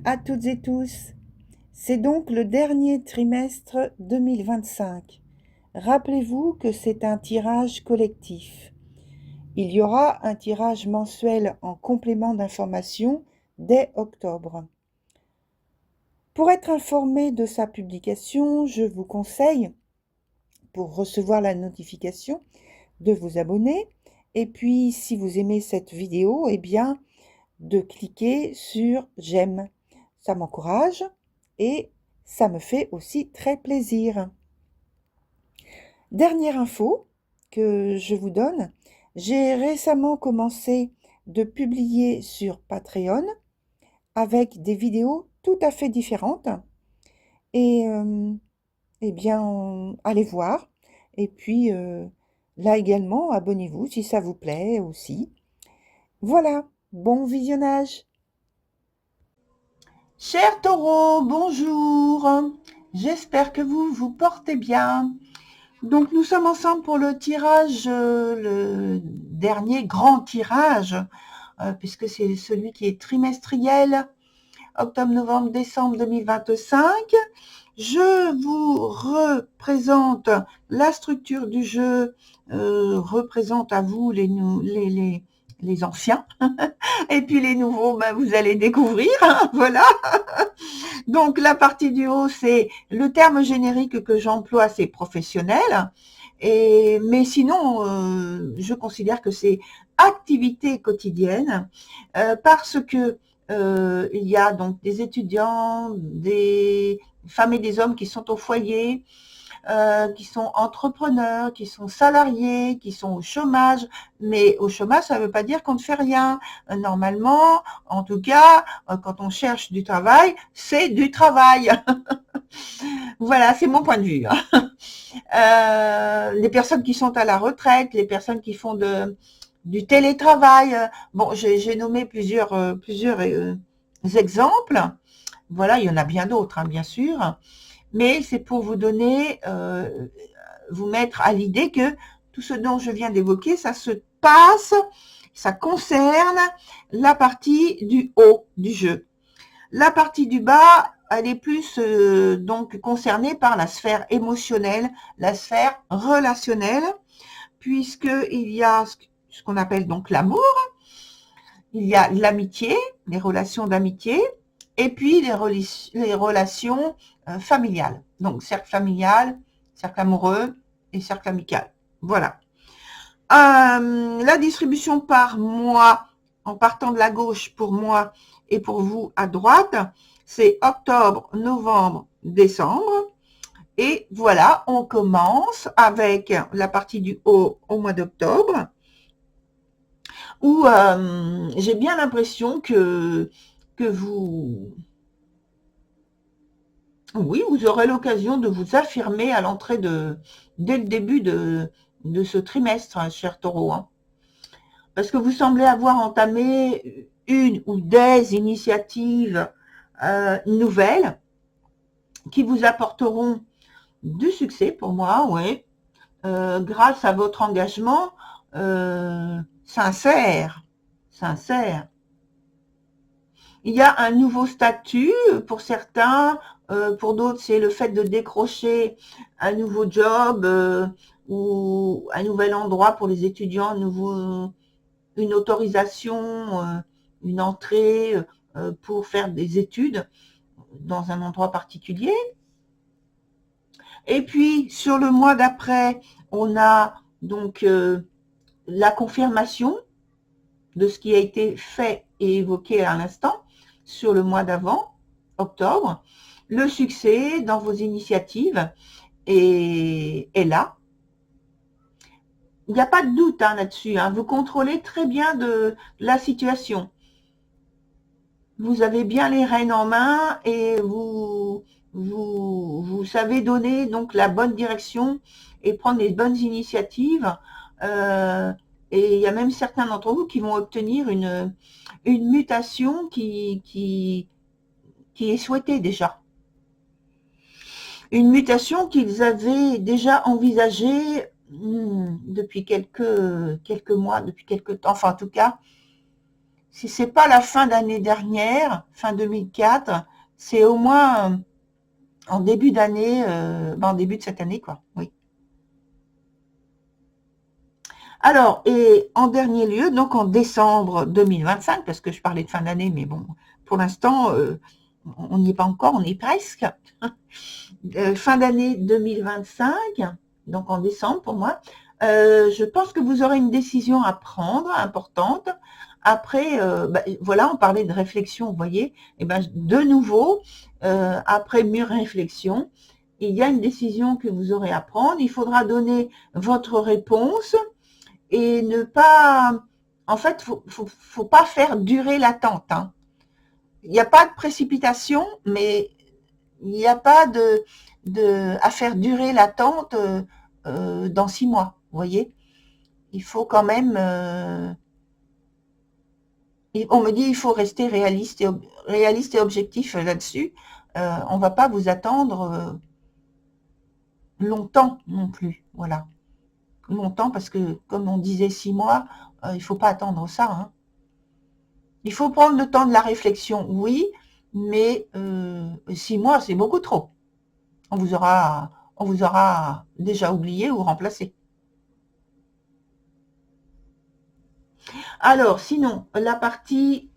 à toutes et tous. C'est donc le dernier trimestre 2025. Rappelez-vous que c'est un tirage collectif. Il y aura un tirage mensuel en complément d'information dès octobre. Pour être informé de sa publication, je vous conseille, pour recevoir la notification, de vous abonner. Et puis, si vous aimez cette vidéo, eh bien, de cliquer sur j'aime. Ça m'encourage et ça me fait aussi très plaisir. Dernière info que je vous donne, j'ai récemment commencé de publier sur Patreon avec des vidéos tout à fait différentes. Et eh bien, allez voir. Et puis, là également, abonnez-vous si ça vous plaît aussi. Voilà, bon visionnage. Chers taureaux, bonjour. J'espère que vous vous portez bien. Donc, nous sommes ensemble pour le tirage, le dernier grand tirage, puisque c'est celui qui est trimestriel, octobre, novembre, décembre 2025. Je vous représente la structure du jeu, représente à vous les anciens, et puis les nouveaux, ben, vous allez découvrir, hein, voilà. Donc la partie du haut, c'est le terme générique que j'emploie, c'est professionnel. Mais sinon, je considère que c'est activité quotidienne, parce que il y a donc des étudiants, des femmes et des hommes qui sont au foyer, qui sont entrepreneurs, qui sont salariés, qui sont au chômage. Mais au chômage, ça ne veut pas dire qu'on ne fait rien. Normalement, en tout cas, quand on cherche du travail, c'est du travail. Voilà, c'est mon point de vue. Les personnes qui sont à la retraite, les personnes qui font du télétravail. Bon, j'ai nommé plusieurs exemples. Voilà, il y en a bien d'autres, hein, bien sûr. Mais c'est pour vous donner, vous mettre à l'idée que tout ce dont je viens d'évoquer, ça se passe, ça concerne la partie du haut du jeu. La partie du bas, elle est plus donc concernée par la sphère émotionnelle, la sphère relationnelle, puisqu'il y a ce qu'on appelle donc l'amour, il y a l'amitié, les relations d'amitié, et puis les relations familiales. Donc, cercle familial, cercle amoureux et cercle amical. Voilà. La distribution par mois, en partant de la gauche pour moi et pour vous à droite, c'est octobre, novembre, décembre. Et voilà, on commence avec la partie du haut au mois d'octobre, où j'ai bien l'impression que vous, oui, vous aurez l'occasion de vous affirmer à l'entrée dès le début de ce trimestre, hein, cher taureau. Hein. Parce que vous semblez avoir entamé une ou des initiatives nouvelles qui vous apporteront du succès pour moi, oui, grâce à votre engagement sincère. Il y a un nouveau statut pour certains, pour d'autres c'est le fait de décrocher un nouveau job ou un nouvel endroit pour les étudiants, une autorisation, une entrée pour faire des études dans un endroit particulier. Et puis sur le mois d'après, on a donc la confirmation de ce qui a été fait et évoqué à l'instant sur le mois d'avant, octobre. Le succès dans vos initiatives est là. Il n'y a pas de doute hein, là-dessus. Hein. Vous contrôlez très bien de la situation. Vous avez bien les rênes en main et vous savez donner donc la bonne direction et prendre les bonnes initiatives. Et il y a même certains d'entre vous qui vont obtenir une mutation qui est souhaitée déjà. Une mutation qu'ils avaient déjà envisagée depuis quelques mois, depuis quelques temps. Enfin, en tout cas, si c'est pas la fin d'année dernière, fin 2004, c'est au moins en début d'année, en début de cette année, quoi. Oui. Alors, et en dernier lieu, donc en décembre 2025, parce que je parlais de fin d'année, mais bon, pour l'instant, on n'y est pas encore, on est presque. Fin d'année 2025, donc en décembre pour moi, je pense que vous aurez une décision à prendre, importante. Après, voilà, on parlait de réflexion, vous voyez, et ben de nouveau, après mûre réflexion, il y a une décision que vous aurez à prendre. Il faudra donner votre réponse et ne pas, en fait, faut pas faire durer l'attente, hein. Il n'y a pas de précipitation, mais il n'y a pas à faire durer l'attente dans 6 mois, vous voyez. Il faut quand même, on me dit il faut rester réaliste et objectif là-dessus. On ne va pas vous attendre longtemps non plus, voilà. Longtemps parce que, comme on disait 6 mois, il ne faut pas attendre ça, hein. Il faut prendre le temps de la réflexion, oui, mais 6 mois, c'est beaucoup trop. On vous aura déjà oublié ou remplacé. Alors, sinon, la partie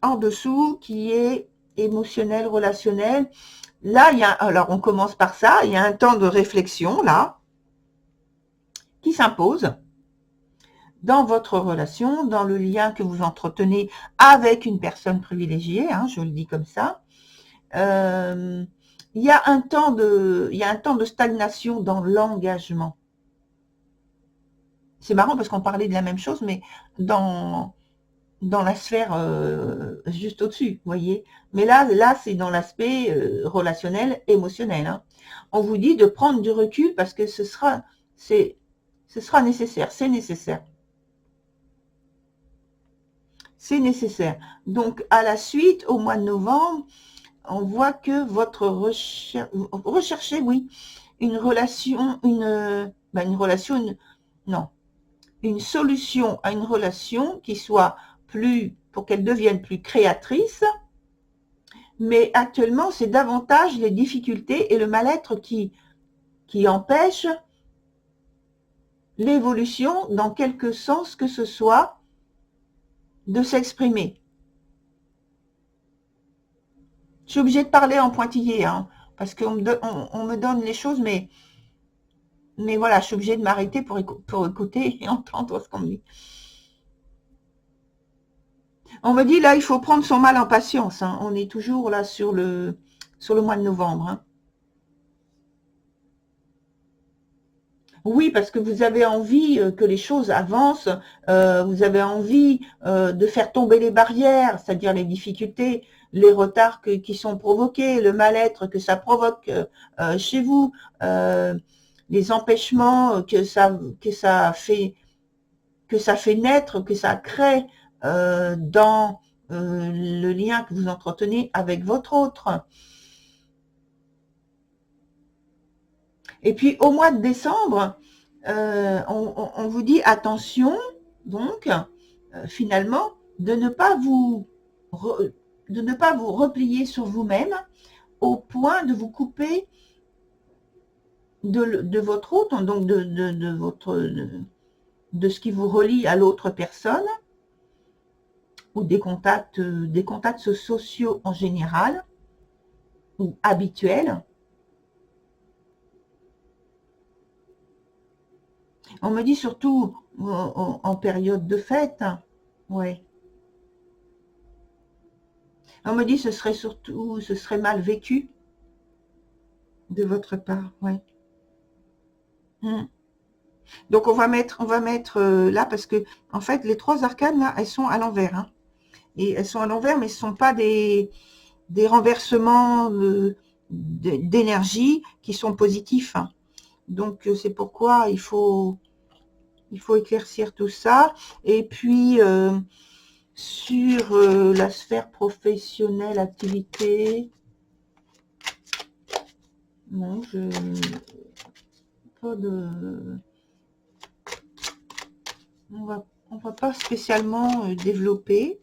en dessous qui est émotionnelle, relationnelle, là, alors on commence par ça, il y a un temps de réflexion, là, qui s'impose dans votre relation, dans le lien que vous entretenez avec une personne privilégiée, hein, je le dis comme ça. Il y a un temps de stagnation dans l'engagement. C'est marrant parce qu'on parlait de la même chose, mais dans la sphère juste au-dessus, vous voyez. Mais là c'est dans l'aspect relationnel, émotionnel, hein. On vous dit de prendre du recul parce que ce sera nécessaire, c'est nécessaire. C'est nécessaire. Donc, à la suite, au mois de novembre, on voit que votre recherchez, oui, une relation, non, une solution à une relation qui soit pour qu'elle devienne plus créatrice, mais actuellement, c'est davantage les difficultés et le mal-être qui empêchent l'évolution, dans quelque sens que ce soit, de s'exprimer. Je suis obligée de parler en pointillé, hein, parce qu'on me donne les choses, mais voilà, je suis obligée de m'arrêter pour écouter et entendre ce qu'on me dit. On me dit, là, il faut prendre son mal en patience, hein. On est toujours là sur le mois de novembre, hein. Oui, parce que vous avez envie que les choses avancent, vous avez envie de faire tomber les barrières, c'est-à-dire les difficultés, les retards qui sont provoqués, le mal-être que ça provoque chez vous, les empêchements que ça fait naître, que ça crée dans le lien que vous entretenez avec votre autre. Et puis au mois de décembre, on vous dit attention, donc finalement, de ne pas vous replier sur vous-même au point de vous couper de votre autre, donc de ce qui vous relie à l'autre personne, ou des contacts sociaux en général, ou habituels. On me dit surtout en période de fête, ouais. On me dit ce serait mal vécu de votre part, ouais. Mm. Donc on va mettre là parce que en fait les 3 arcanes là, elles sont à l'envers, hein. Et elles sont à l'envers, mais ce ne sont pas des renversements d'énergie qui sont positifs, hein. Donc c'est pourquoi il faut éclaircir tout ça. Et puis sur la sphère professionnelle, activité, non, pas de, on va pas spécialement développer.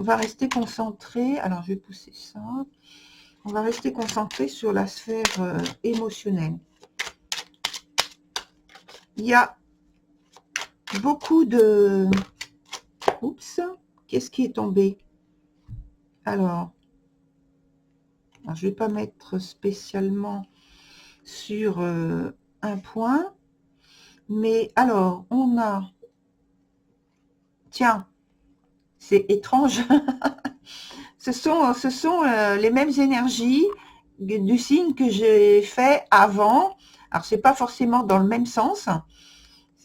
On va rester concentré. Alors, je vais pousser ça. On va rester concentré sur la sphère émotionnelle. Il y a beaucoup de... Oups, qu'est-ce qui est tombé? Alors, je ne vais pas mettre spécialement sur un point. Mais alors, on a... Tiens, c'est étrange. Ce sont les mêmes énergies du signe que j'ai fait avant. Alors, c'est pas forcément dans le même sens,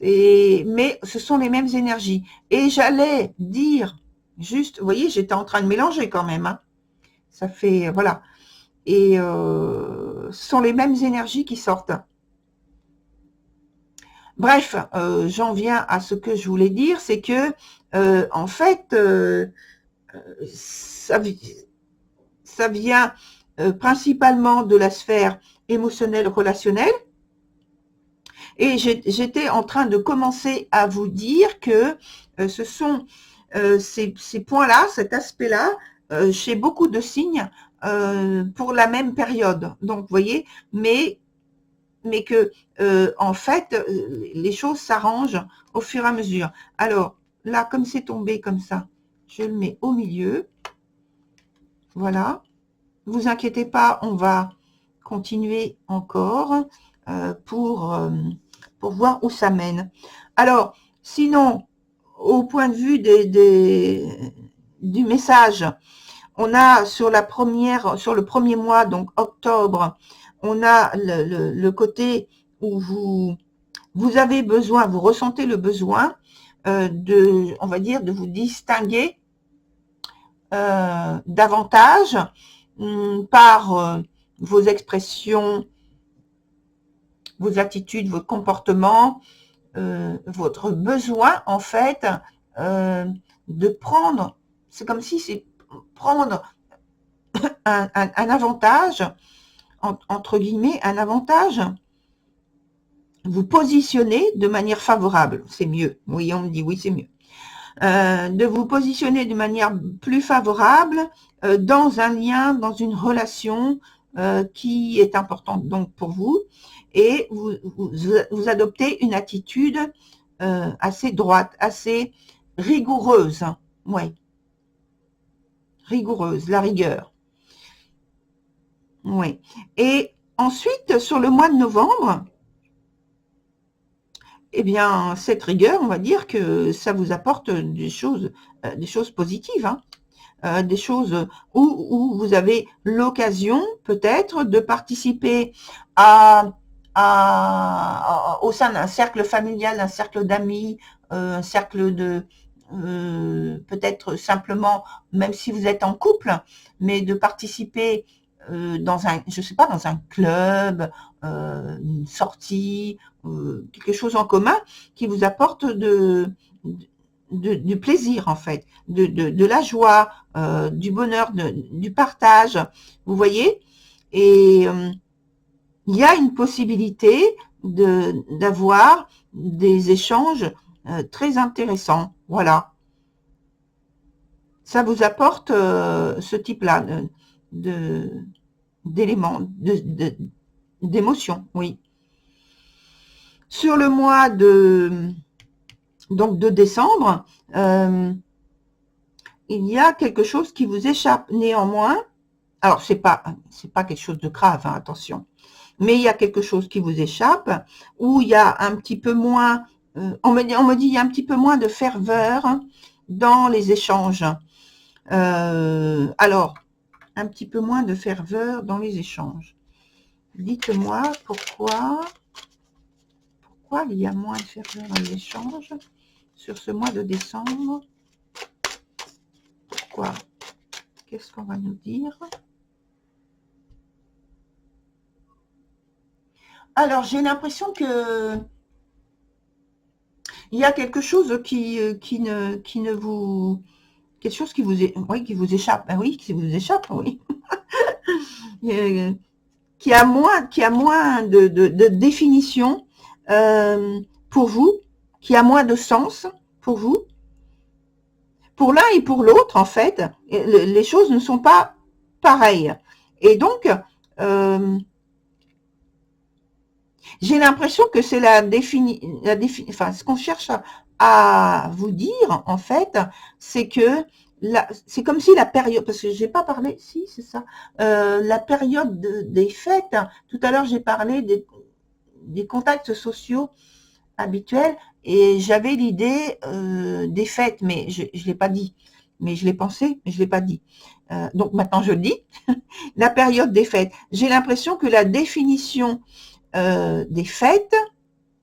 mais ce sont les mêmes énergies. Et j'allais dire, juste, vous voyez, j'étais en train de mélanger quand même. Hein. Ça fait, voilà. Et ce sont les mêmes énergies qui sortent. Bref, j'en viens à ce que je voulais dire, c'est que, en fait, ça vient principalement de la sphère émotionnelle relationnelle. Et j'étais en train de commencer à vous dire que ce sont ces points-là, cet aspect-là, chez beaucoup de signes pour la même période. Donc, vous voyez, mais que en fait, les choses s'arrangent au fur et à mesure. Alors, là, comme c'est tombé comme ça, je le mets au milieu. Voilà. Ne vous inquiétez pas, on va continuer encore pour voir où ça mène. Alors, sinon, au point de vue du message, on a sur le premier mois, donc octobre, on a le côté où vous avez besoin, vous ressentez le besoin on va dire, de vous distinguer davantage par vos expressions, vos attitudes, votre comportement, votre besoin en fait de prendre, c'est comme si c'est prendre un avantage, entre guillemets, un avantage, vous positionner de manière favorable, c'est mieux, oui on me dit oui c'est mieux, de vous positionner de manière plus favorable dans un lien, dans une relation qui est importante donc pour vous, et vous adoptez une attitude assez droite, assez rigoureuse, ouais, rigoureuse, la rigueur, oui. Et ensuite, sur le mois de novembre, eh bien, cette rigueur, on va dire que ça vous apporte des choses positives, hein. Des choses où vous avez l'occasion peut-être de participer au sein d'un cercle familial, d'un cercle d'amis, un cercle de peut-être simplement, même si vous êtes en couple, mais de participer dans un, je sais pas, dans un club, une sortie, quelque chose en commun qui vous apporte du plaisir en fait, de la joie, du bonheur, du partage, vous voyez. Et il y a une possibilité d'avoir des échanges très intéressants. Voilà. Ça vous apporte ce type-là d'éléments, d'émotions, oui. Sur le mois de décembre, il y a quelque chose qui vous échappe néanmoins. Alors, c'est pas quelque chose de grave, hein, attention. Mais il y a quelque chose qui vous échappe, où il y a un petit peu moins, on me dit il y a un petit peu moins de ferveur dans les échanges. Alors, un petit peu moins de ferveur dans les échanges. Dites-moi pourquoi il y a moins de ferveur dans les échanges sur ce mois de décembre. Pourquoi? Qu'est-ce qu'on va nous dire? Alors, j'ai l'impression que il y a quelque chose qui ne vous, quelque chose qui vous échappe. Ben oui, qui vous échappe, oui. Qui a moins de définition pour vous, qui a moins de sens pour vous. pour l'un et pour l'autre, en fait, les choses ne sont pas pareilles. Et donc, j'ai l'impression que c'est enfin, ce qu'on cherche à vous dire, en fait, c'est que c'est comme si la période, parce que j'ai pas parlé, si, c'est ça, la période des fêtes, tout à l'heure j'ai parlé des contacts sociaux habituels et j'avais l'idée des fêtes, mais je l'ai pas dit. Mais je l'ai pensé, mais je l'ai pas dit. Donc maintenant je le dis. La période des fêtes. J'ai l'impression que la définition des fêtes,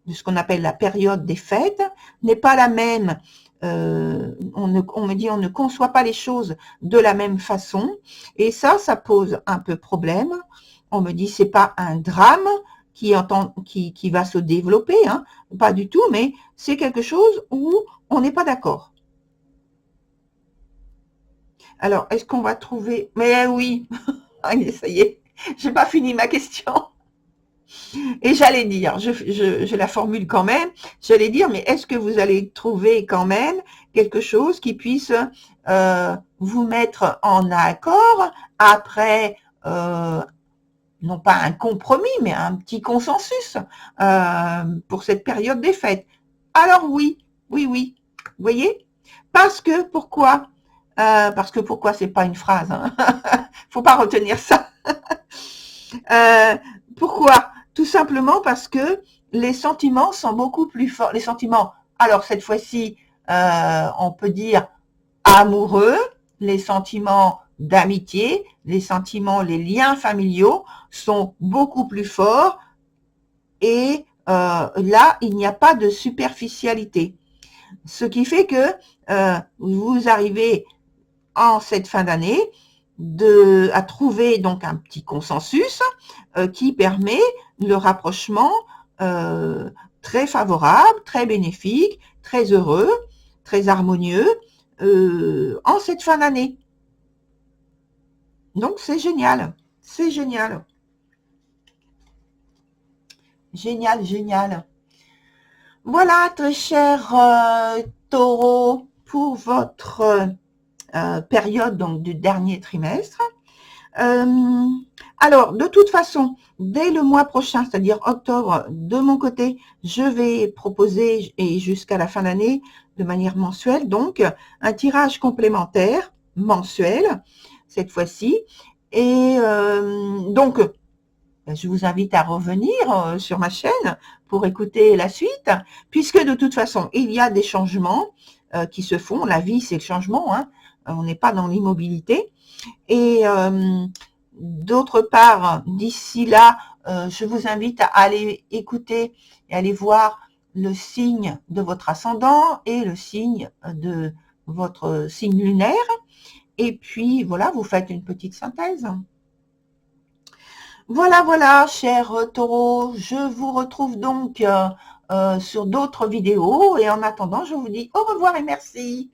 de ce qu'on appelle la période des fêtes, n'est pas la même. On me dit on ne conçoit pas les choses de la même façon, et ça pose un peu problème. On me dit c'est pas un drame qui va se développer, hein, pas du tout, mais c'est quelque chose où on n'est pas d'accord. Alors, est-ce qu'on va trouver... Mais oui, allez, ça y est, j'ai pas fini ma question. Et j'allais dire, je la formule quand même, j'allais dire, mais est-ce que vous allez trouver quand même quelque chose qui puisse vous mettre en accord après, non pas un compromis, mais un petit consensus pour cette période des fêtes? Alors oui, oui, oui, vous voyez? Parce que pourquoi, c'est pas une phrase, hein. Faut pas retenir ça. Pourquoi? Tout simplement parce que les sentiments sont beaucoup plus forts. Les sentiments, alors cette fois-ci, on peut dire amoureux, les sentiments d'amitié, les sentiments, les liens familiaux sont beaucoup plus forts et là, il n'y a pas de superficialité. Ce qui fait que vous arrivez en cette fin d'année à trouver donc un petit consensus qui permet le rapprochement très favorable, très bénéfique, très heureux, très harmonieux en cette fin d'année. Donc c'est génial, c'est génial. Génial, génial. Voilà, très cher Taureau, pour votre période donc du dernier trimestre. Alors, de toute façon, dès le mois prochain, c'est-à-dire octobre, de mon côté, je vais proposer, et jusqu'à la fin d'année, de manière mensuelle, donc, un tirage complémentaire mensuel, cette fois-ci. Et donc, je vous invite à revenir sur ma chaîne pour écouter la suite, puisque de toute façon, il y a des changements qui se font. La vie, c'est le changement, hein. On n'est pas dans l'immobilité. Et d'autre part, d'ici là, je vous invite à aller écouter et aller voir le signe de votre ascendant et le signe de votre signe lunaire. Et puis, voilà, vous faites une petite synthèse. Voilà, voilà, cher Taureau, je vous retrouve donc sur d'autres vidéos. Et en attendant, je vous dis au revoir et merci.